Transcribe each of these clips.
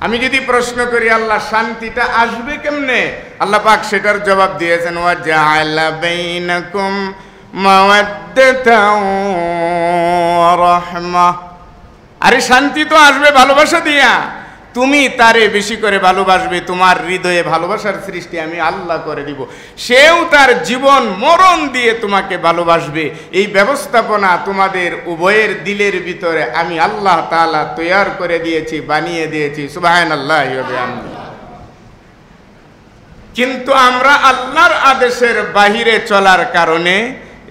আমি যদি প্রশ্ন করি আল্লাহ শান্তিটা আসবে কেমনে, আল্লাহ পাক সেটার জবাব দিয়েছেন ওয়া জাআলা বাইনাকুম মাওয়াদ্দাতাও ওয়া রাহমাহ। আরে শান্তি তো আসবে ভালোবাসা দিয়া, তুমি তারে বেশি করে ভালোবাসবে, তোমার হৃদয়ে ভালোবাসার সৃষ্টি আমি আল্লাহ করে দিব, সেও তার জীবন মরণ দিয়ে তোমাকে ভালোবাসবে। এই ব্যবস্থাপনা তোমাদের উভয়ের দিলের ভিতরে আমি আল্লাহ তাআলা তৈয়ার করে দিয়েছি, বানিয়ে দিয়েছি। সুবহানাল্লাহি ওয়া বিহামদিহি। কিন্তু আমরা আল্লাহর আদেশের বাহিরে চলার কারণে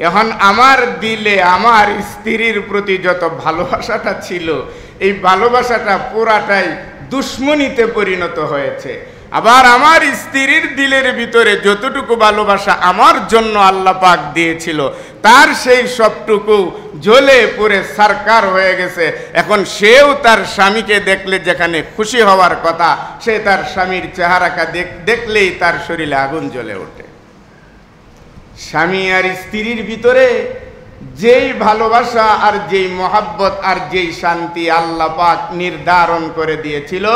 এখন আমার দিলে আমার স্ত্রীর প্রতি যত ভালোবাসাটা ছিল, এই ভালোবাসাটা পুরাটাই দুশ্মনীতে পরিণত হয়েছে। আবার আমার স্ত্রীর দিলের ভিতরে যতটুকু ভালোবাসা আমার জন্য আল্লাহ পাক দিয়েছিল, তার সেই সবটুকু জ্বলে পুড়ে সারকার হয়ে গেছে। এখন সেও তার স্বামীকে দেখলে যেখানে খুশি হওয়ার কথা, সে তার স্বামীর চেহারাকে দেখলেই তার শরীরে আগুন জ্বলে ওঠে। স্বামী আর স্ত্রীর ভিতরে যেই ভালোবাসা আর যেই মহাব্বত আর যেই শান্তি আল্লাহ পাক নির্ধারণ করে দিয়েছিল,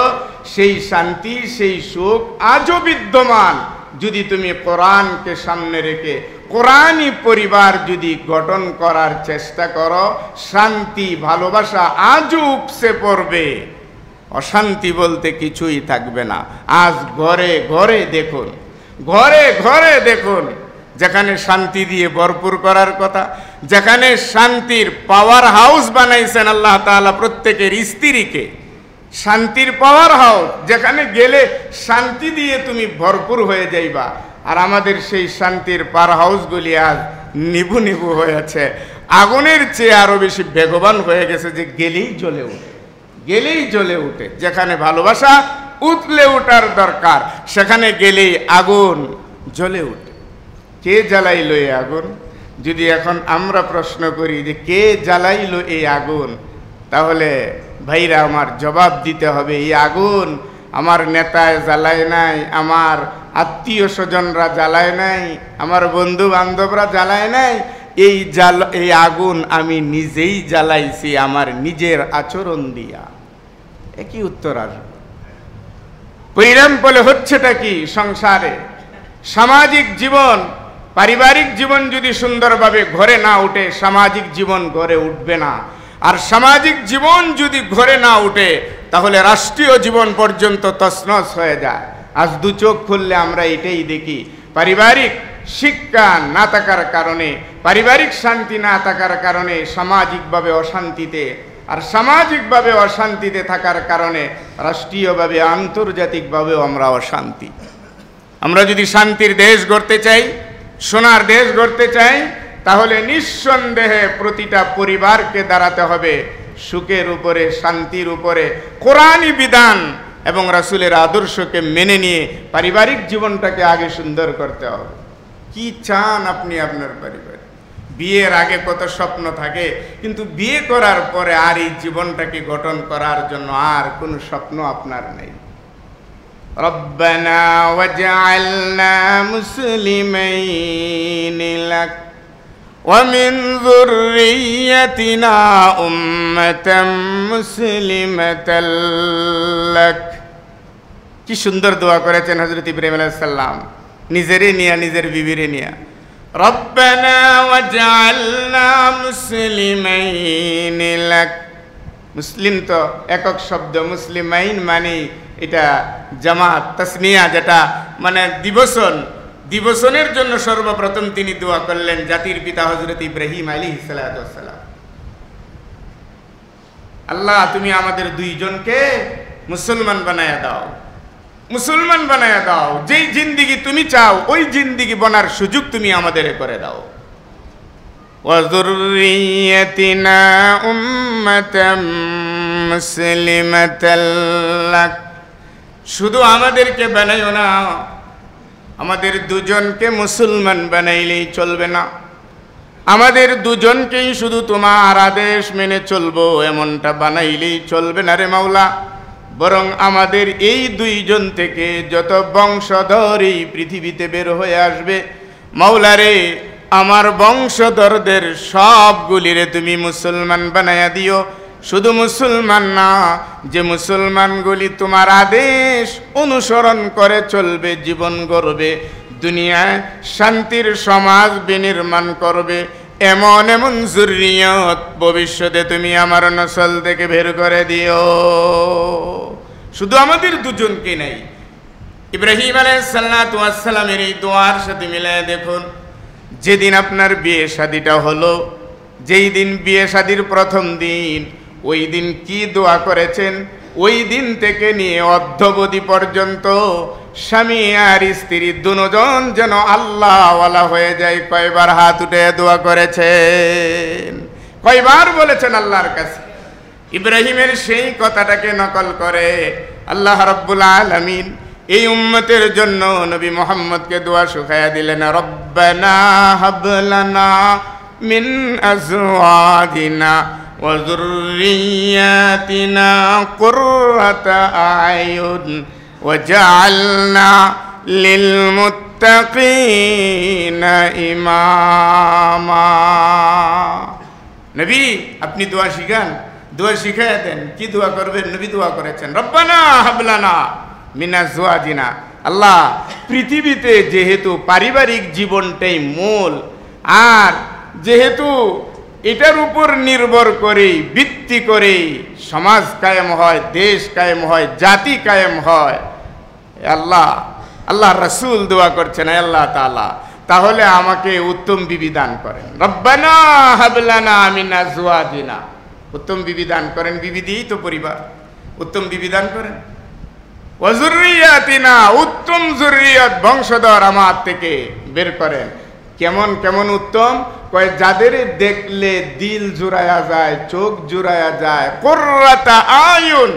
সেই শান্তি সেই সুখ আজও বিদ্যমান। যদি তুমি কোরআনকে সামনে রেখে কোরআনী পরিবার যদি গঠন করার চেষ্টা করো, শান্তি ভালোবাসা আজও উপসে পড়বে, অশান্তি বলতে কিছুই থাকবে না। আজ ঘরে ঘরে দেখুন, ঘরে ঘরে দেখুন, যেখানে শান্তি দিয়ে ভরপুর করার কথা, যেখানে শান্তির পাওয়ার হাউস বানাইছেন আল্লাহ তাআলা প্রত্যেকের স্ত্রীকে, শান্তির পাওয়ার হাউস, যেখানে গেলে শান্তি দিয়ে তুমি ভরপুর হয়ে যাইবা। আর আমাদের সেই শান্তির পাওয়ার হাউসগুলি আজ নিভু নিভু হয়েছে, আগুনের চেয়ে আরো বেশি বেগবান হয়ে গেছে, যে গেলেই জ্বলে ওঠে, গেলেই জ্বলে ওঠে। যেখানে ভালোবাসা উতলে ওঠার দরকার, সেখানে গেলেই আগুন জ্বলে ওঠে। কে জ্বালাইলো এই আগুন? যদি এখন আমরা প্রশ্ন করি যে কে জ্বালাইলো এই আগুন, তাহলে ভাইরা আমার জবাব দিতে হবে, এই আগুন আমার নেতায় জ্বালায় নাই, আমার আত্মীয় স্বজনরা জ্বালায় নাই, আমার বন্ধু বান্ধবরা জ্বালায় নাই, এই আগুন আমি নিজেই জ্বালাইছি আমার নিজের আচরণ দিয়া। একই উত্তর আসবে। পরিণাম বলে হচ্ছেটা কি? সংসারে সামাজিক জীবন, পারিবারিক জীবন যদি সুন্দরভাবে ঘরে না উঠে, সামাজিক জীবন গড়ে উঠবে না। আর সামাজিক জীবন যদি ঘরে না উঠে, তাহলে রাষ্ট্রীয় জীবন পর্যন্ত তছনছ হয়ে যায়। আজ দু চোখ খুললে আমরা এটাই দেখি, পারিবারিক শিক্ষা না থাকার কারণে, পারিবারিক শান্তি না থাকার কারণে সামাজিকভাবে অশান্তিতে, আর সামাজিকভাবে অশান্তিতে থাকার কারণে রাষ্ট্রীয়ভাবে আন্তর্জাতিকভাবেও আমরা অশান্তি। আমরা যদি শান্তির দেশ গড়তে চাই, সোনার দেশ গড়তে চাই, তাহলে নিঃসন্দেহে প্রতিটা পরিবারকে দাঁড়াতে হবে সুখের উপরে, শান্তির উপরে, কোরআনী বিধান এবং রাসূলের আদর্শকে মেনে নিয়ে পারিবারিক জীবনটাকে আগে সুন্দর করতে হবে। কি চান আপনি আপনার পরিবারে? বিয়ের আগে কত স্বপ্ন থাকে, কিন্তু বিয়ে করার পরে আর এই জীবনটাকে গঠন করার জন্য আর কোনো স্বপ্ন আপনার নেই। রব্বানা ওয়াজআলনা মুসলিমাইনি লাক ওয়া মিন যুররিয়্যাতিনা উম্মাতাম মুসলিমাতাল লাক। কি সুন্দর দোয়া করেছেন হযরত ইব্রাহিম আলাইহিস সালাম, নিজেরে নিয়া, নিজের বিবিরে নিয়া। রব্বানা ওয়াজআলনা মুসলিমাইনি লাক। মুসলিম তো একক শব্দ, মুসলিমাইন মানে এটা জামাত তাসনিয়া, যেটা মানে দিবসনের জন্য সর্বপ্রথম তিনি দোয়া করলেন জাতির পিতা হযরত ইব্রাহিম আলাইহিস সালাতু ওয়াস সালাম। আল্লাহ তুমি আমাদের দুইজনকে মুসলমান বানায়া দাও, মুসলমান বানায়া দাও। যেই জিন্দেগি তুমি চাও ওই জিন্দেগি বনার সুযোগ তুমি আমাদের করে দাও। ওয়া যুররিয়্যাতিনা উম্মাতাম মুসলিমাতাল লাক। শুধু আমাদেরকে বানাইও না, আমাদের দুজনকে মুসলমান বানাইলেই চলবে না, আমাদের দুজনকেই শুধু তোমার আদেশ মেনে চলবো এমনটা বানাইলেই চলবে না রে মাওলা, বরং আমাদের এই দুইজন থেকে যত বংশধর এই পৃথিবীতে বের হয়ে আসবে, মাওলা রে আমার বংশধরদের সবগুলিরে তুমি মুসলমান বানায়া দিও। শুধু মুসলমান না, যে মুসলমানগুলি তোমার আদেশ অনুসরণ করে চলবে, জীবন গড়বে, দুনিয়ায় শান্তির সমাজ বিনির্মাণ করবে, এমন এমন যুররিয়ত ভবিষ্যতে তুমি আমার নসল থেকে বের করে দিও। শুধু আমাদের দুজনকে নাই, ইব্রাহিম আলাইহিস সালাতু ওয়াস সালামের এই দোয়ার সাথে মিলায় দেখুন। যেদিন আপনার বিয়ে শাদীটা হলো, যেই দিন বিয়ে শাদীর প্রথম দিন, ওই দিন কি দোয়া করেছেন? ওই দিন থেকে নিয়ে অদ্যাবধি পর্যন্ত স্বামী আর স্ত্রী দুজন যেন আল্লাহওয়ালা হয়ে যায়, কয়বার হাত উঠে দোয়া করেছেন, কয়বার বলেছেন আল্লাহর কাছে? ইব্রাহিমের সেই কথাটাকে নকল করে আল্লাহ রাব্বুল আলামিন এই উম্মতের জন্য নবী মুহাম্মদকে দোয়া শিখায়া দিলেন, রব্বানা হাব লানা মিন আজওয়াজিনা ওয়া যুররিয়াতিনা কুররাতা আয়ুন ওয়াজআলনা লিল মুত্তাকিনা ইমামা। নবী আপনি দোয়া শিখান, দোয়া শিখায়া দেন। কি দোয়া করবেন? নবী দোয়া করেছেন, রব্বানা হাব লানা মিন আজওয়াজিনা। আল্লাহ, পৃথিবীতে যেহেতু পারিবারিক জীবনটাই মূল, আর যেহেতু এটার উপর নির্ভর করে ভিত্তি করে সমাজ কায়েম হয়, দেশ কায়েম হয়, জাতি কায়েম হয়, আল্লাহ আল্লাহ রাসূল দোয়া করছেন, আল্লাহ তাআলা তাহলে আমাকে উত্তম বিবি দান করেন। রব্বানা হাব লানা মিন আজওয়াজিনা, উত্তম বিবি দান করেন। বিবি দিয়েই তো পরিবার, উত্তম বিবি দান করেন। ওয়া যুররিয়াতিনা, উত্তম যুররিয়ত বংশধর আমার থেকে বের করেন। কেমন কেমন উত্তম? কয় যাদের দেখলে দিল জুড়ায়া যায়, চোখ জুড়ায়া যায়। কুররাতা আয়ুন,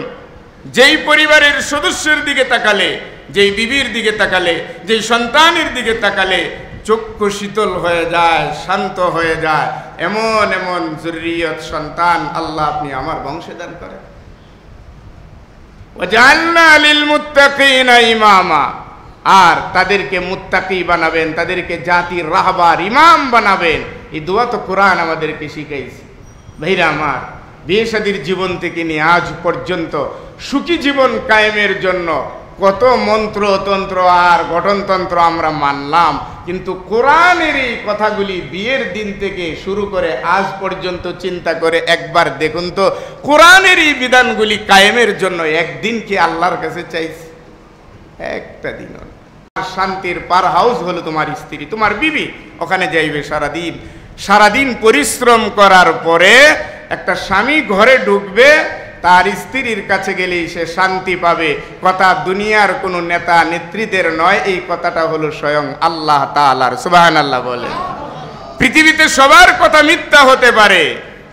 যেই পরিবারের সদস্যের দিকে তাকালে, যেই বিবির দিকে তাকালে, যেই সন্তানের দিকে তাকালে চক্ষু শীতল হয়ে যায়, শান্ত হয়ে যায়, এমন এমন যুররিয়ত সন্তান আল্লাহ আপনি আমার বংশে দান করেন। ওয়াজআলনা লিল মুত্তাকিনা ইমামা, আর তাদেরকে মুত্তাকি বানাবেন, তাদেরকে জাতির রাহবার ইমাম বানাবেন। এই দোয়া তো কোরআন আমাদেরকে শিখাইছে। ভাইরা আমার, বিয়ে শাদীর জীবন থেকে নিয়ে আজ পর্যন্ত সুখী জীবন কায়েমের জন্য কত মন্ত্রতন্ত্র আর গঠনতন্ত্র আমরা মানলাম, কিন্তু কোরআনের এই কথাগুলি বিয়ের দিন থেকে শুরু করে আজ পর্যন্ত চিন্তা করে একবার দেখুন তো, কোরআনের এই বিধানগুলি কায়েমের জন্য একদিন কি আল্লাহর কাছে চাইছে? একটা দিন। শান্তির পার হাউস হলো তোমার স্ত্রী, তোমার বিবি। ওখানে যাইবে সারাদিন, সারাদিন পরিশ্রম করার পরে একটা স্বামী ঘরে ঢুকবে, তার স্ত্রীর কাছে গেলেই সে শান্তি পাবে। কথা দুনিয়ার কোনো নেতা নেত্রীদের নয়, এই কথাটা হলো স্বয়ং আল্লাহ তাআলার। সুবহানাল্লাহ বলেন। পৃথিবীতে সবার কথা মিথ্যা হতে পারে,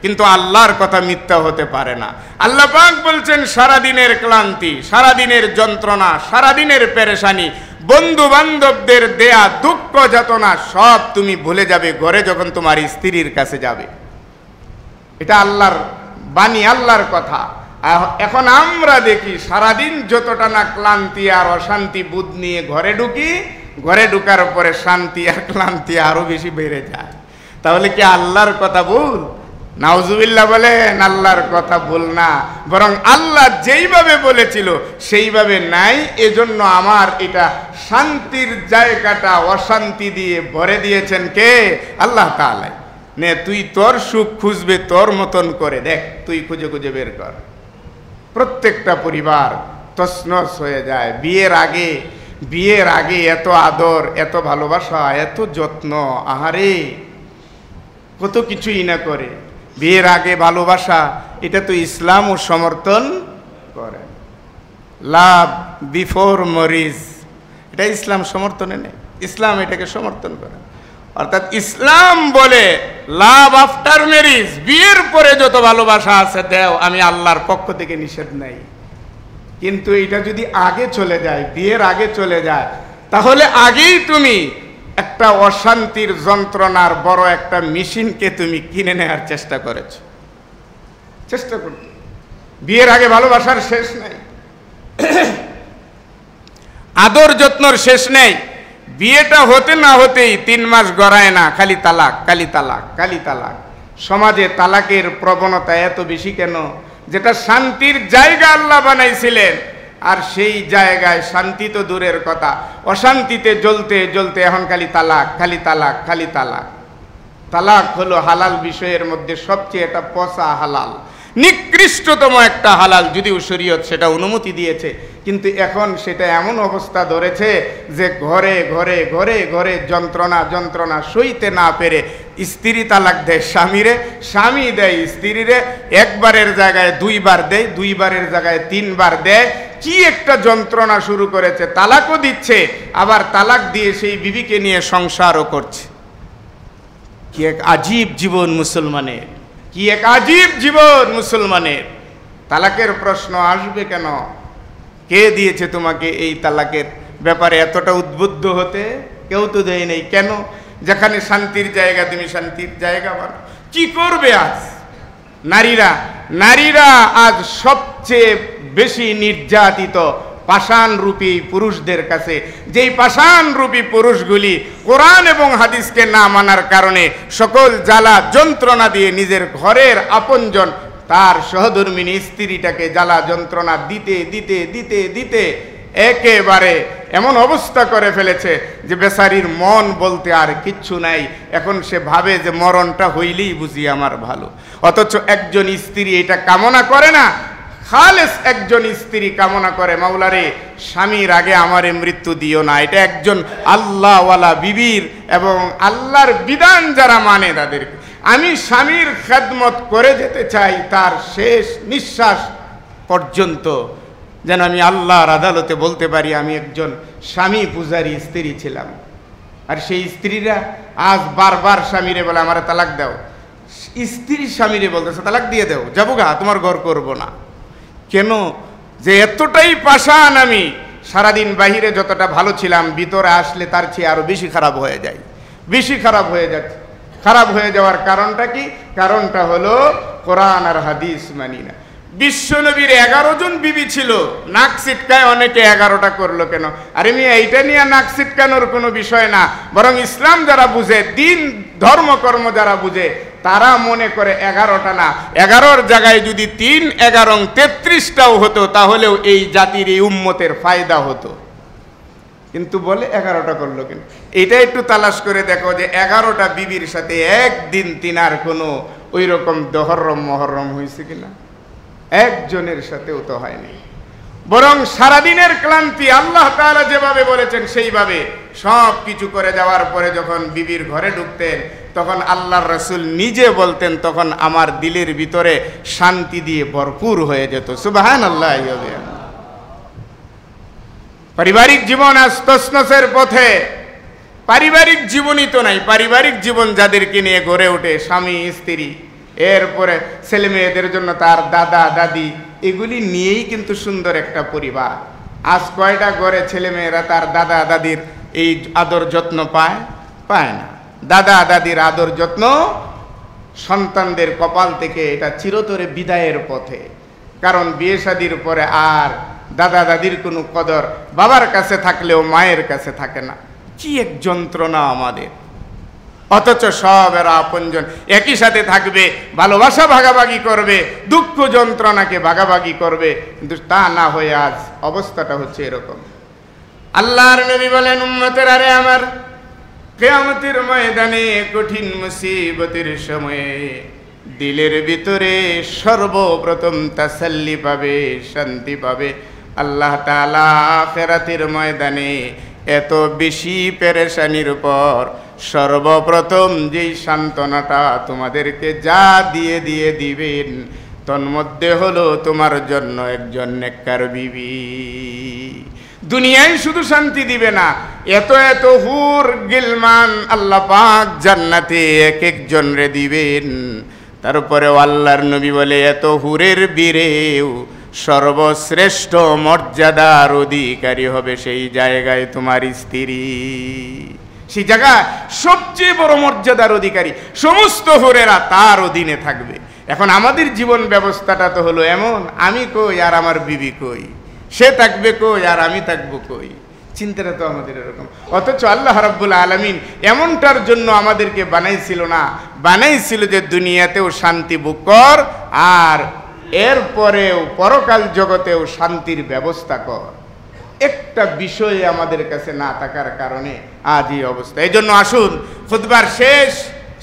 কিন্তু আল্লাহর কথা মিথ্যা হতে পারে না। আল্লাহ পাক বলছেন, সারাদিনের ক্লান্তি, সারাদিনের যন্ত্রণা, সারাদিনের পেরেশানি, বন্ধু বান্ধবদের দেয়া দুঃখ যাতনা সব তুমি ভুলে যাবে ঘরে যখন তোমার স্ত্রীর কাছে যাবে। এটা আল্লাহর বাণী, আল্লাহর কথা। এখন আমরা দেখি সারাদিন যতটা না ক্লান্তি আর অশান্তি বুধ নিয়ে ঘরে ঢুকি, ঘরে ঢুকার পরে শান্তি আর ক্লান্তি আরো বেশি বেড়ে যায়। তাহলে কি আল্লাহর কথা ভুল? নাউজুবিল্লাহ বলেন, আল্লাহর কথা ভুল না, বরং আল্লাহ যেইভাবে বলেছিল সেইভাবে নাই। এজন্য আমার এটা শান্তির জায়গাটা অশান্তি দিয়ে ভরে দিয়েছেন কে? আল্লাহ তাআলা। নে তুই তোর সুখ খুঁজবে তোর মতন করে, দেখ তুই খুঁজে খুঁজে বের কর। প্রত্যেকটা পরিবার তছনছ হয়ে যায়। বিয়ের আগে এত আদর, এত ভালোবাসা, এত যত্ন, আহারে কত কিছুই না করে। বিয়ের আগে ভালোবাসা, এটা তো ইসলামও সমর্থন করে। লাভ বিফোর ম্যারেজ, এটা ইসলাম সমর্থনে নেই, ইসলাম এটাকে সমর্থন করে। অর্থাৎ ইসলাম বলে লাভ আফটার ম্যারেজ, বিয়ের পরে যত ভালোবাসা আছে দেও, আমি আল্লাহর পক্ষ থেকে নিষেধ নাই। কিন্তু এটা যদি আগে চলে যায়, বিয়ের আগে চলে যায়, তাহলে আগেই তুমি একটা অশান্তির যন্ত্রণার বড় একটা মেশিনকে তুমি কিনে নেওয়ার চেষ্টা করেছো। চেষ্টা করতে বিয়ের আগে ভালোবাসার শেষ নাই, আদর যত্নর শেষ নেই। বিয়েটা হতে না হতেই 3 মাস গড়ায় না, খালি তালাক, খালি তালাক, খালি তালাক। সমাজে তালাকের প্রবণতা এত বেশি কেন? যেটা শান্তির জায়গা আল্লাহ বানাইছিলেন, আর সেই জায়গায় শান্তি তো দূরের কথা, অশান্তিতে জ্বলতে জ্বলতে এখন খালি তালাক, খালি তালাক, খালি তালাক। তালাক হলো হালাল বিষয়ের মধ্যে সবচেয়ে একটা পচা হালাল, নিকৃষ্টতম একটা হালাল, যদিও শরীয়ত সেটা অনুমতি দিয়েছে, কিন্তু এখন সেটা এমন অবস্থা ধরেছে যে ঘরে ঘরে ঘরে ঘরে যন্ত্রণা যন্ত্রণা সইতে না পেরে স্ত্রী তালাক দেয় স্বামীরে, স্বামী দেয় স্ত্রীরে, একবারের জায়গায় দুইবার দেয়, দুইবারের জায়গায় তিনবার দেয়। কি একটা যন্ত্রণা শুরু করেছে, তালাকও দিচ্ছে, আবার তালাক দিয়ে সেই বিবিকে নিয়ে সংসারও করছে। কি এক আজীব জীবন মুসলমানের, কি এক আজীব জীবন মুসলমানের। তালাকের প্রশ্ন আসবে কেন? কে দিয়েছে তোমাকে এই তালাকের ব্যাপারে এতটা উদ্বুদ্ধ হতে? কেউ তো দেয় নেই। কেন? যেখানে শান্তির জায়গা তুমি শান্তির জায়গা বানাও। কি করবে আজ নারীরা? নারীরা আজ সবচেয়ে বেশি নির্যাতিত পাষাণরূপী পুরুষদের কাছে। যেই পাষাণরূপী পুরুষগুলি কোরআন এবং হাদিসকে না মানার কারণে সকল জ্বালা যন্ত্রণা দিয়ে নিজের ঘরের আপনজন তার সহধর্মিনী স্ত্রীটাকে জ্বালা যন্ত্রণা দিতে দিতে দিতে দিতে একেবারে এমন অবস্থা করে ফেলেছে যে বেচারির মন বলতে আর কিচ্ছু নাই। এখন সে ভাবে যে মরণটা হইলেই বুঝি আমার ভালো। অথচ একজন স্ত্রী এটা কামনা করে না, খালেস একজন স্ত্রী কামনা করে, মাওলারে স্বামীর আগে আমারে মৃত্যু দিও না। এটা একজন আল্লাহওয়ালা বিবির এবং আল্লাহর বিধান যারা মানে তাদেরকে, আমি স্বামীর খেদমত করে যেতে চাই তার শেষ নিঃশ্বাস পর্যন্ত, যেন আমি আল্লাহর আদালতে বলতে পারি আমি একজন স্বামী পূজারী স্ত্রী ছিলাম। আর সেই স্ত্রীরা আজ বারবার স্বামীরে বলে আমারে তালাক দাও। স্ত্রী স্বামীরে বলতেছে তালাক দিয়ে দাও, যাবো গা, তোমার ঘর করবো না। কেন? যে এতটাই পাষাণ আমি, সারাদিন বাহিরে যতটা ভালো ছিলাম ভিতরে আসলে তার চেয়ে আরো বেশি খারাপ হয়ে যায়, বেশি খারাপ হয়ে যাচ্ছে। খারাপ হয়ে যাওয়ার কারণটা কি? কারণটা হলো কোরআন আর হাদিস মানি না। বিশ্বনবীর 11 জন বিবি ছিল, নাক ছিটকায় অনেকে 11টা করলো কেন? আরে মিয়া, এইটা নিয়ে নাক ছিটকানোর কোনো বিষয় না, বরং ইসলাম যারা বুঝে, দিন ধর্মকর্ম যারা বুঝে, তারা মনে করে 11টা না, 11র জায়গায় যদি 3, 11, 33টাও হতো তাহলেও এই জাতির এই উম্মতের ফায়দা হতো। কিন্তু বলে 11টা করলো কেন? এটা একটু তালাশ করে দেখো যে 11টা বিবির সাথে একদিন তিনার কোনো ওই রকম দহরম মহরম হয়েছে কিনা? একজনের সাথেও তো হয়নি। বরং সারাদিনের ক্লান্তি আল্লাহ তাআলা যেভাবে বলেছেন সেইভাবে সব কিছু করে যাওয়ার পরে যখন বিবির ঘরে ঢুকতেন তখন আল্লাহর রাসূল নিজে বলতেন, তখন আমার দিলের ভিতরে শান্তি দিয়ে ভরপুর হয়ে যেত। সুবহানাল্লাহ। পারিবারিক জীবন আজ তছনছের পথে। পারিবারিক জীবনই তো নাই। পারিবারিক জীবন যাদেরকে নিয়ে গড়ে ওঠে, স্বামী স্ত্রী, এরপরে ছেলে মেয়েদের জন্য তার দাদা দাদি, এগুলি নিয়েই কিন্তু সুন্দর একটা পরিবার। আজ কয়টা ঘরে ছেলে মেয়েরা তার দাদা দাদির এই আদর যত্ন পায়? পায় না। দাদা দাদির আদর যত্ন সন্তানদের কপাল থেকে এটা চিরতরে বিদায়ের পথে। কারণ বিয়ে শাদীর পরে আর দাদা দাদির কোনো কদর বাবার কাছে থাকলেও মায়ের কাছে থাকে না। কি এক যন্ত্রণা আমাদের। অথচ সব এরা আপনজন, একই সাথে থাকবে, ভালোবাসা ভাগাভাগি করবে, দুঃখ যন্ত্রণাকে ভাগাভাগি করবে, কিন্তু তা না হয়ে আজ অবস্থাটা হচ্ছে এরকম। আল্লাহর নবী বলেন, উম্মতের আরে আমার, কিয়ামতের ময়দানে কঠিন মুসিবতের সময়ে দিলের ভিতরে সর্বপ্রথম তাসাল্লি পাবে, শান্তি পাবে আল্লাহ তাআলা আখিরাতের ময়দানে। এত বেশি পেরেশানির পর সর্বপ্রথম যেই সান্ত্বনাটা তোমাদেরকে যা দিয়ে দিয়ে দিবেন তন্মধ্যে হলো তোমার জন্য একজন নেককার বিবি। দুনিয়ায় শুধু শান্তি দিবে না, এত এত হুর গিলমান আল্লাহ পাক জান্নাতে এক একজন রে দিবেন। তারপরে আল্লাহর নবী বলে, এত হুরের বীরেও সর্বশ্রেষ্ঠ মর্যাদার অধিকারী হবে সেই জায়গায় তোমার স্ত্রী। সেই জায়গায় সবচেয়ে বড় মর্যাদার অধিকারী সমস্ত হুরেরা তার অধীনে থাকবে। এখন আমাদের জীবন ব্যবস্থাটা তো হলো এমন, আমি কই আর আমার বিবি কই, সে থাকবে কই আর আমি থাকবো কই। চিন্তাটা তো আমাদের এরকম। অথচ আল্লাহ রাব্বুল আলামিন এমনটার জন্য আমাদেরকে বানাইছিল না, বানাইছিল যে দুনিয়াতেও শান্তি ভোগ কর আর এরপরেও পরকাল জগতেও শান্তির ব্যবস্থা কর। একটা বিষয়ে আমাদের কাছে না থাকার কারণে আজ এই অবস্থা। এই জন্য আসুন খুতবার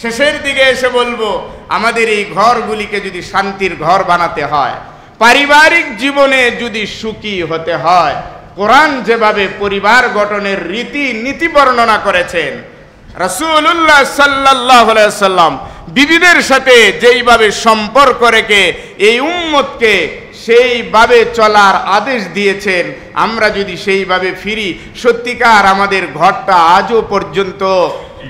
শেষের দিকে এসে বলবো, আমাদের এই ঘরগুলিকে যদি শান্তির ঘর বানাতে হয়, পারিবারিক জীবনে যদি সুখী হতে হয়, কোরআন যেভাবে পরিবার গঠনের নীতি বর্ণনা করেছেন, রাসূলুল্লাহ সাল্লাল্লাহু আলাইহি ওয়াসাল্লাম বিবিদের সাথে যেইভাবে সম্পর্ক রেখে এই উম্মতকে সেইভাবে চলার আদেশ দিয়েছেন, আমরা যদি সেইভাবে ফিরি, সত্যিকার আমাদের ঘরটা আজও পর্যন্ত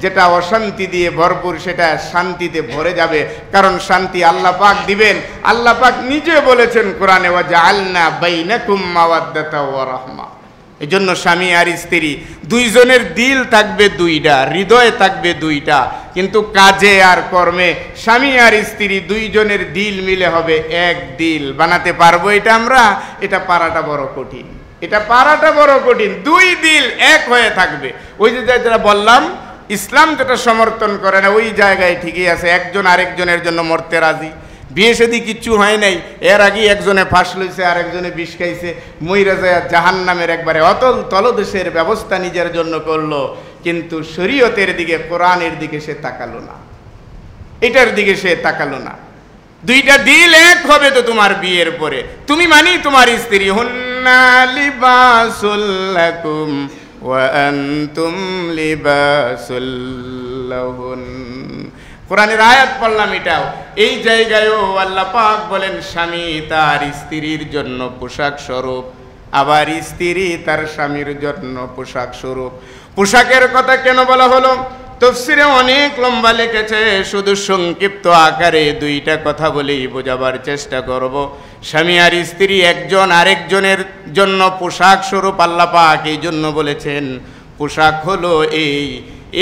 যেটা অশান্তি দিয়ে ভরপুর সেটা শান্তিতে ভরে যাবে। কারণ শান্তি আল্লাহ পাক দিবেন। আল্লাহ পাক নিজে বলেছেন কোরআনে, ওয়া জাআলনা বাইনাকুম মাওয়াদ্দাতা ওয়া রাহমা। এই জন্য স্বামী আর স্ত্রী দুইজনের দিল থাকবে দুইটা, হৃদয় থাকবে দুইটা, কিন্তু কাজে আর কর্মে স্বামী আর স্ত্রী দুইজনের দিল মিলে হবে এক দিল। বানাতে পারবো এটা আমরা? এটা পারাটা বড় কঠিন, এটা পারাটা বড় কঠিন। দুই দিল এক হয়ে থাকবে। ওই যে যেটা বললাম, ইসলাম যেটা সমর্থন করে না ওই জায়গায় ঠিকই আছে, একজন আরেকজনের জন্য মরতে রাজি। বিয়ে শাদী কিচ্ছু হয় নাই, এর আগে একজনে ফাঁস লইছে আর একজনে বিষ খাইছে, মইরা যায় জাহান্নামের একবারে অতল তলদেশের ব্যবস্থা নিজের জন্য করলো, কিন্তু শরীয়তের দিকে কোরআনের দিকে সে তাকালো না, এটার দিকে সে তাকালো না। দুইটা দিল এক হবে তো তোমার বিয়ের পরে, তুমি মানি তোমার স্ত্রী, হুন্না লিবাসুল লাকুম ওয়া আনতুম লিবাসুল লাহুন। কোরআনের আয়াত পড়লাম এটাও। এই জায়গায়ও আল্লাহ পাক বলেন স্বামী তার স্ত্রীর জন্য পোশাক স্বরূপ, আবার স্ত্রী তার স্বামীর জন্য পোশাক স্বরূপ। পোশাকের কথা কেন বলা হলো? তাফসীরে অনেক লম্বা লিখেছে, শুধু সংক্ষিপ্ত আকারে দুইটা কথা বলেই বোঝাবার চেষ্টা করব। স্বামী আর স্ত্রী একজন আরেকজনের জন্য পোশাক স্বরূপ আল্লাহ পাক এই জন্য বলেছেন। পোশাক হলো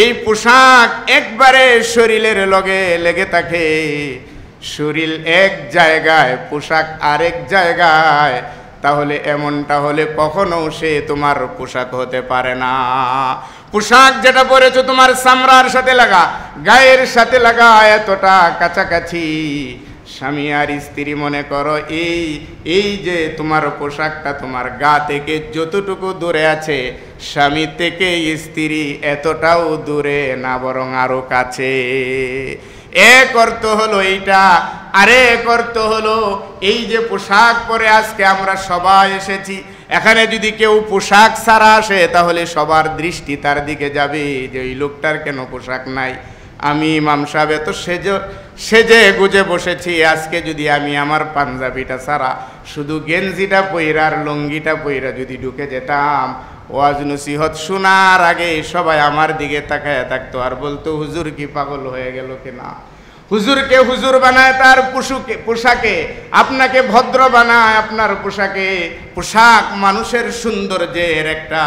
এই পোশাক একবারে শরীরের লগে লেগে থাকে, শরীর এক জায়গায় পোশাক আরেক জায়গায়, তাহলে এমনটা হলে কখনো সে তোমার পোশাক হতে পারে না। পোশাক যেটা পরেছো তোমার চামড়ার সাথে লাগা, গায়ের সাথে লাগা, এতটা কাছাকাছি। স্বামী আর স্ত্রী মনে করো এই যে তোমার পোশাকটা তোমার গা থেকে যতটুকু দূরে আছে, স্বামী থেকে স্ত্রী এতটাও দূরে না, বরং আরো কাছে। এক অর্থ হলো এইটা, আরেক অর্থ হলো এই যে পোশাক পরে আজকে আমরা সবাই এসেছি, এখানে যদি কেউ পোশাক ছাড়া আসে তাহলে সবার দৃষ্টি তার দিকে যাবে যে ওই লোকটার কেন পোশাক নাই। আমি ইমাম সাহেব এত সেজে গুজে বসেছি, আজকে যদি আমি আমার পাঞ্জাবিটা ছাড়া শুধু গেঞ্জিটা পইরা আর লুঙ্গিটা পইরা যদি ঢুকে যেতাম, ওয়াজ নসিহত শোনার আগে সবাই আমার দিকে তাকায় থাকতো আর বলতো হুজুর কি পাগল হয়ে গেল কিনা। হুজুরকে হুজুর বানায় তার পোশাকে, আপনাকে ভদ্র বানায় আপনার পোশাকে। পোশাক মানুষের সৌন্দর্যের একটা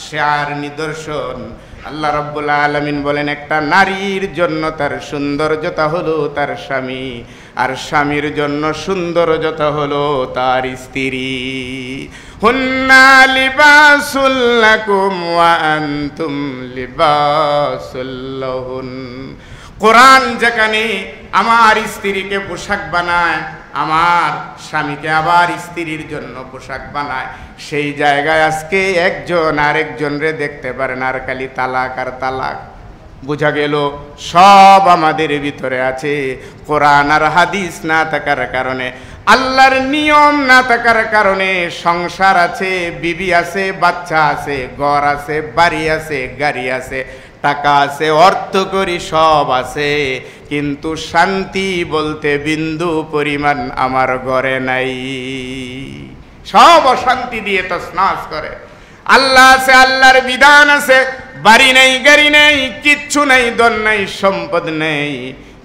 শেয়ার নিদর্শন। আল্লাহ রাব্বুল আলামিন বলেন একটা নারীর জন্য তার সৌন্দর্যতা হলো তার স্বামী, আর স্বামীর জন্য সৌন্দর্যতা হলো তার স্ত্রী। হুন্না লিবাসুল লাকুম ওয়া আনতুম লিবাসুল লাহুন। কোরআন যেখানে আমার স্ত্রীকে পোশাক বানায়, আমার স্বামীকে আবার স্ত্রীর জন্য পোশাক বানায়, সেই জায়গায় আজকে একজন আরেকজনরে দেখতে পারেন আর খালি তালাক আর তালাক। বোঝা গেল সব আমাদের ভিতরে আছে। কোরআন আর হাদিস না থাকার কারণে, আল্লাহর নিয়ম না থাকার কারণে সংসার আছে, বিবি আছে, বাচ্চা আছে, ঘর আছে, বাড়ি আছে, গাড়ি আছে, টাকা আছে, অর্থ করি সব আছে, কিন্তু শান্তি বলতে বিন্দু পরিমাণ আমার ঘরে নাই। সব অশান্তি দিয়ে তছনছ করে। আল্লাহ আছে, আল্লাহর বিধান আছে, বাড়ি নেই, গাড়ি নেই, কিচ্ছু নেই, ধন নেই, সম্পদ নেই,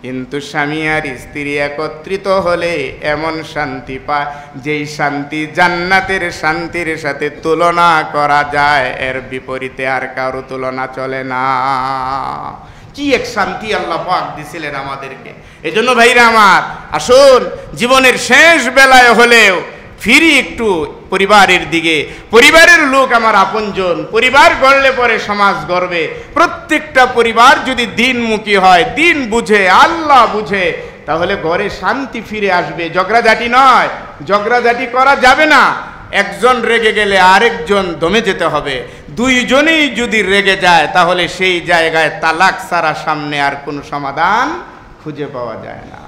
কিন্তু স্বামী আর স্ত্রী একত্রিত হলে এমন শান্তি পায় যেই শান্তি জান্নাতের শান্তির সাথে তুলনা করা যায়, এর বিপরীতে আর কারো তুলনা চলে না। কি এক শান্তি আল্লাহ পাক দিছিলেন আমাদেরকে। এজন্য ভাইরা আমার, আসুন জীবনের শেষ বেলায় হলেও ফিরি একটু পরিবারের দিকে। পরিবারের লোক আমার আপনজন, পরিবার গড়লে পরে সমাজ গড়বে। প্রত্যেকটা পরিবার যদি দিনমুখী হয়, দিন বুঝে, আল্লাহ বুঝে, তাহলে ঘরে শান্তি ফিরে আসবে। ঝগড়াঝাটি নয়, ঝগড়াঝাটি করা যাবে না। একজন রেগে গেলে আরেকজন দমে যেতে হবে। দুইজনেই যদি রেগে যায় তাহলে সেই জায়গায় তালাক ছাড়া সামনে আর কোনো সমাধান খুঁজে পাওয়া যায় না।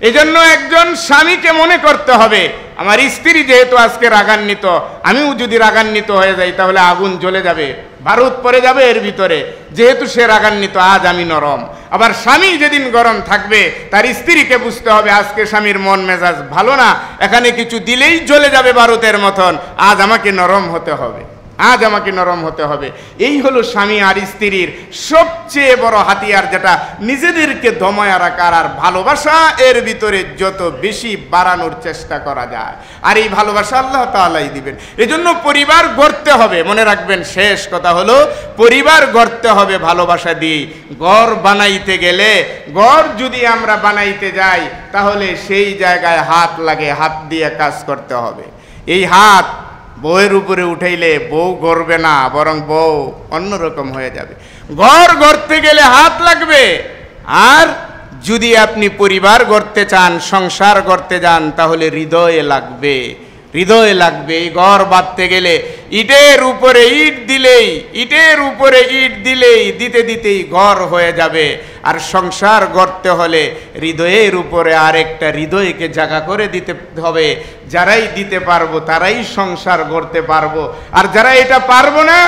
এজন্য একজন স্বামীকে মনে করতে হবে, আমার স্ত্রী যেহেতু আজকে রাগান্বিত, আমিও যদি রাগান্বিত হয়ে যাই তাহলে আগুন জ্বলে যাবে, বারুদ পড়ে যাবে এর ভিতরে। যেহেতু সে রাগান্বিত, আজ আমি নরম। আবার স্বামী যেদিন গরম থাকবে, তার স্ত্রীকে বুঝতে হবে আজকে স্বামীর মন মেজাজ ভালো না, এখানে কিছু দিলেই জ্বলে যাবে বারুদের মতন, আজ আমাকে নরম হতে হবে, আজ আমাকে নরম হতে হবে। এই হলো স্বামী আর স্ত্রীর সবচেয়ে বড় হাতিয়ার, যেটা নিজেদেরকে দমায়া রাখার। আর ভালোবাসা এর ভিতরে যত বেশি বাড়ানোর চেষ্টা করা যায়, আর এই ভালোবাসা আল্লাহ তাআলাই দিবেন। এজন্য পরিবার গড়তে হবে। মনে রাখবেন, শেষ কথা হলো পরিবার গড়তে হবে ভালোবাসা দিয়ে। ঘর বানাইতে গেলে, ঘর যদি আমরা বানাইতে যাই তাহলে সেই জায়গায় হাত লাগে, হাত দিয়ে কাজ করতে হবে। এই হাত বউয়ের উপরে উঠাইলে বউ গড়বে না, বরং বউ অন্যরকম হয়ে যাবে। ঘর গড়তে গেলে হাত লাগবে। আর যদি আপনি পরিবার গড়তে চান, সংসার গড়তে যান, তাহলে হৃদয়ে লাগবে, হৃদয়ে লাগবে। এই ঘর বাঁধতে গেলে ইটের উপরে ইট দিলেই, ইটের উপরে ইট দিলেই দিতে দিতেই ঘর হয়ে যাবে। আর সংসার গড়তে হলে হৃদয়ের উপরে আরেকটা হৃদয়কে জায়গা করে দিতে হবে। যারাই দিতে পারবো তারাই সংসার গড়তে পারবো, আর যারা এটা পারবো না,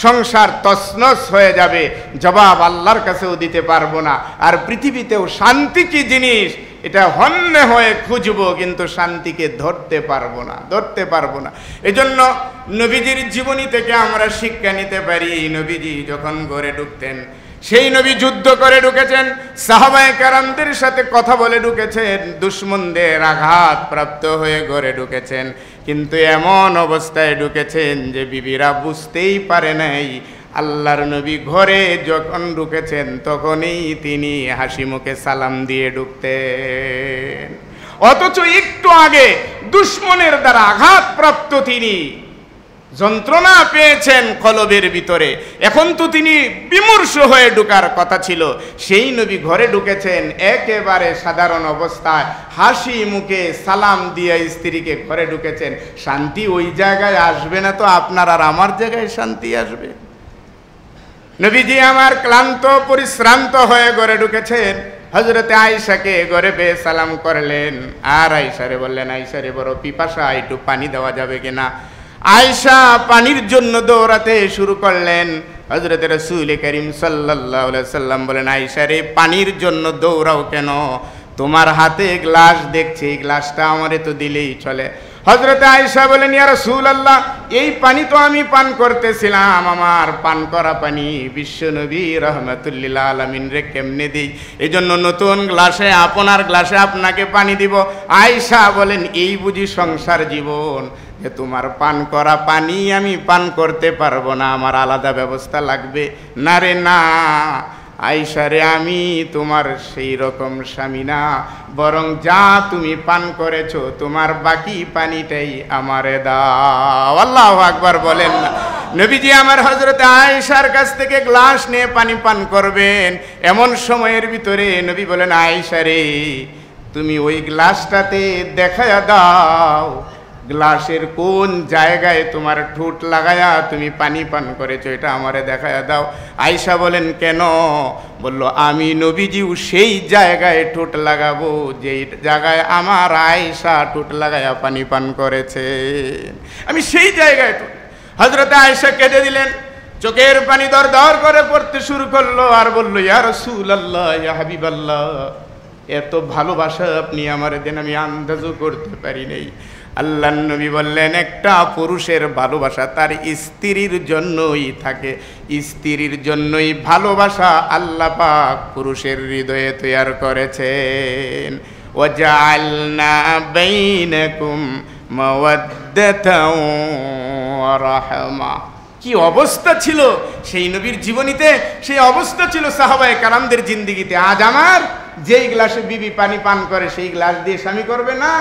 সংসার তছনছ হয়ে যাবে, জবাব আল্লাহর কাছেও দিতে পারবো না। আর পৃথিবীতেও শান্তি কি জিনিস এটা হন্যে হয়ে খুঁজবো, কিন্তু শান্তিকে ধরতে পারবো না, ধরতে পারবো না। এজন্য নবীজির জীবনী থেকে আমরা শিক্ষা নিতে পারি। নবীজি যখন ঘরে ঢুকতেন, সেই নবী যুদ্ধ করে ঢুকেছেন, সাহাবায়ে কেরামদের সাথে কথা বলে ঢুকেছেন, দুশমনদের আঘাত প্রাপ্ত হয়ে ঘরে ঢুকেছেন, কিন্তু এমন অবস্থায় ঢুকেছেন যে বিবিরা বুঝতেই পারে নাই। আল্লাহর নবী ঘরে যখন ঢুকেছেন তখনই তিনি হাসি মুখে সালাম দিয়ে ঢুকতেন। অথচ একটু আগে দুশমনের দ্বারা আঘাতপ্রাপ্ত তিনি, যন্ত্রণা পেয়েছেন কলবের ভিতরে, এখন তো তিনি বিমর্ষ হয়ে ঢোকার কথা ছিল। সেই নবী ঘরে ঢুকেছেন একেবারে সাধারণ অবস্থায়, হাসি মুখে সালাম দিয়ে স্ত্রীকে ঘরে ঢুকেছেন। শান্তি ওই জায়গায় আসবে না তো আপনার আর আমার জায়গায় শান্তি আসবে? নবীজি আমার ক্লান্ত পরিশ্রান্ত হয়ে ঘরে ঢুকেছেন, হযরতে আয়েশাকে ঘরে পেয়ে সালাম করলেন, আর আয়েশারে বললেন, আয়েশারে বড় পিপাসা, একটু পানি দেওয়া যাবে কিনা? আয়েশা পানির জন্য দৌড়াতে শুরু করলেন। হযরত রাসূল করিম সাল্লাল্লাহু আলাইহি সাল্লাম বলেন, আয়েশা রে, পানির জন্য দৌড়াও কেন? তোমার হাতে গ্লাস দেখছি, এই গ্লাসটা আমারে তো দিলেই চলে। হযরত আয়েশা বলেন, ইয়া রাসূলুল্লাহ, এই পানি তো আমি পান করতেছিলাম, আমার পান করা পানি বিশ্বনবী রাহমাতুল লিল আলামিন রে কেমনে দিই? এজন্য নতুন গ্লাসে, আপনার গ্লাসে আপনাকে পানি দিব। আয়েশা বলেন, এই বুঝি সংসার জীবন, যে তোমার পান করা পানি আমি পান করতে পারবো না, আমার আলাদা ব্যবস্থা লাগবে? না রে না আয়েশা রে, আমি তোমার সেই রকম স্বামী না, বরং যা তুমি পান করেছো তোমার বাকি পানিটাই আমারে দাও। আল্লাহু আকবার বলেন না? নবীজি আমার হযরত আয়েশার কাছ থেকে গ্লাস নিয়ে পানি পান করবেন, এমন সময়ের ভিতরে নবী বলেন, আয়েশা রে, তুমি ওই গ্লাসটাতে দেখায়া দাও গ্লাসের কোন জায়গায় তোমার ঠোঁট লাগায়া তুমি পানি পান করেছো, এটা আমারে দেখায়া দাও। আয়েশা বলেন, কেন? বলল, আমি নবীজিও সেই জায়গায় ঠোঁট লাগাবো যেই জায়গায় আমার আয়েশা ঠোঁট লাগায়া পানি পান করেছে, আমি সেই জায়গায় ঠোঁট। হযরত আয়েশা কেঁদে দিলেন, চোখের পানি দর দর করে পড়তে শুরু করলো, আর বলল, ইয়া রাসূলুল্লাহ, ইয়া হাবিবাল্লাহ, এত ভালোবাসা আপনি আমার দেন, আমি আন্দাজও করতে পারি নাই। আল্লাহর নবী বললেন, একটা পুরুষের ভালোবাসা তার স্ত্রীর জন্যই থাকে, স্ত্রীর জন্যই ভালোবাসা আল্লাহ পাক পুরুষের হৃদয়ে তৈরি করেছেন। ওয়াজআলনা বাইনাকুম মাওয়াদ্দাতাও ওয়া রাহমা। কি অবস্থা ছিল সেই নবীর জীবনীতে, সেই অবস্থা ছিল সাহাবায়ে কেরামদের জিন্দেগিতে। আজ আমার যেই গ্লাসে বিবি পানি পান করে সেই গ্লাস দিয়ে স্বামী করবে না।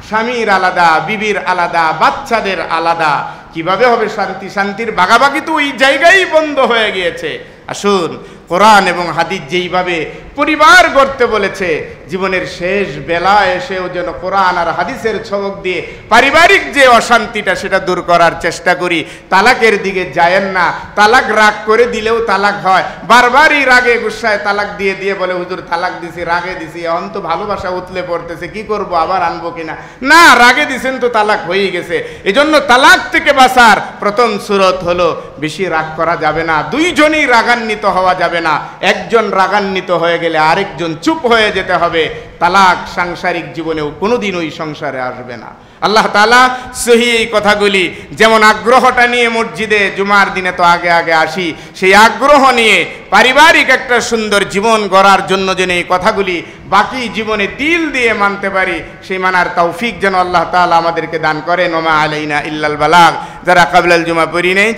স্বামীর আলাদা, বিবির আলাদা, বাচ্চাদের আলাদা। কিভাবে হবে শান্তি? শান্তির ভাগাভাগি তো ওই জায়গায় বন্ধ হয়ে গিয়েছে। আসুন, কোরআন এবং হাদিস যেইভাবে পরিবার গড়তে বলেছে, জীবনের শেষ বেলা এসেও যেন কোরআন আর হাদিসের ছবক দিয়ে পারিবারিক যে অশান্তিটা সেটা দূর করার চেষ্টা করি। তালাকের দিকে যায়েন না। তালাক রাগ করে দিলেও তালাক হয়। বারবারই রাগে গুসায় তালাক দিয়ে দিয়ে বলে হুজুর তালাক দিছি, রাগে দিছি, এখন তো ভালোবাসা উতলে পড়তেছে, কি করব, আবার আনবো কিনা। না, রাগে দিছেন তো তালাক হয়ে গেছে। এজন্য তালাক থেকে বাঁচার প্রথম সূরত হলো বেশি রাগ করা যাবে না, দুইজনই রাগান্বিত হওয়া যাবে না। একজন রাগান্বিত হয়ে গেলে আরেকজন চুপ হয়ে যেতে হবে। তালাক সাংসারিক জীবনেও কোনোদিন ওই সংসারে আসবে না। আল্লাহ তাআলা সহি এই কথাগুলি, যেমন আগ্রহটা নিয়ে মসজিদে জুমার দিনে তো আগে আগে আসি, সেই আগ্রহ নিয়ে পারিবারিক একটা সুন্দর জীবন গড়ার জন্য যেন এই কথাগুলি বাকি জীবনে দিল দিয়ে মানতে পারি, সেই মানার তৌফিক যেন আল্লাহ তাআলা আমাদেরকে দান করেন। ওমা আলাইনা ইল্লাল বালাগ। যারা কাবলাল জুমা পড়ি নেই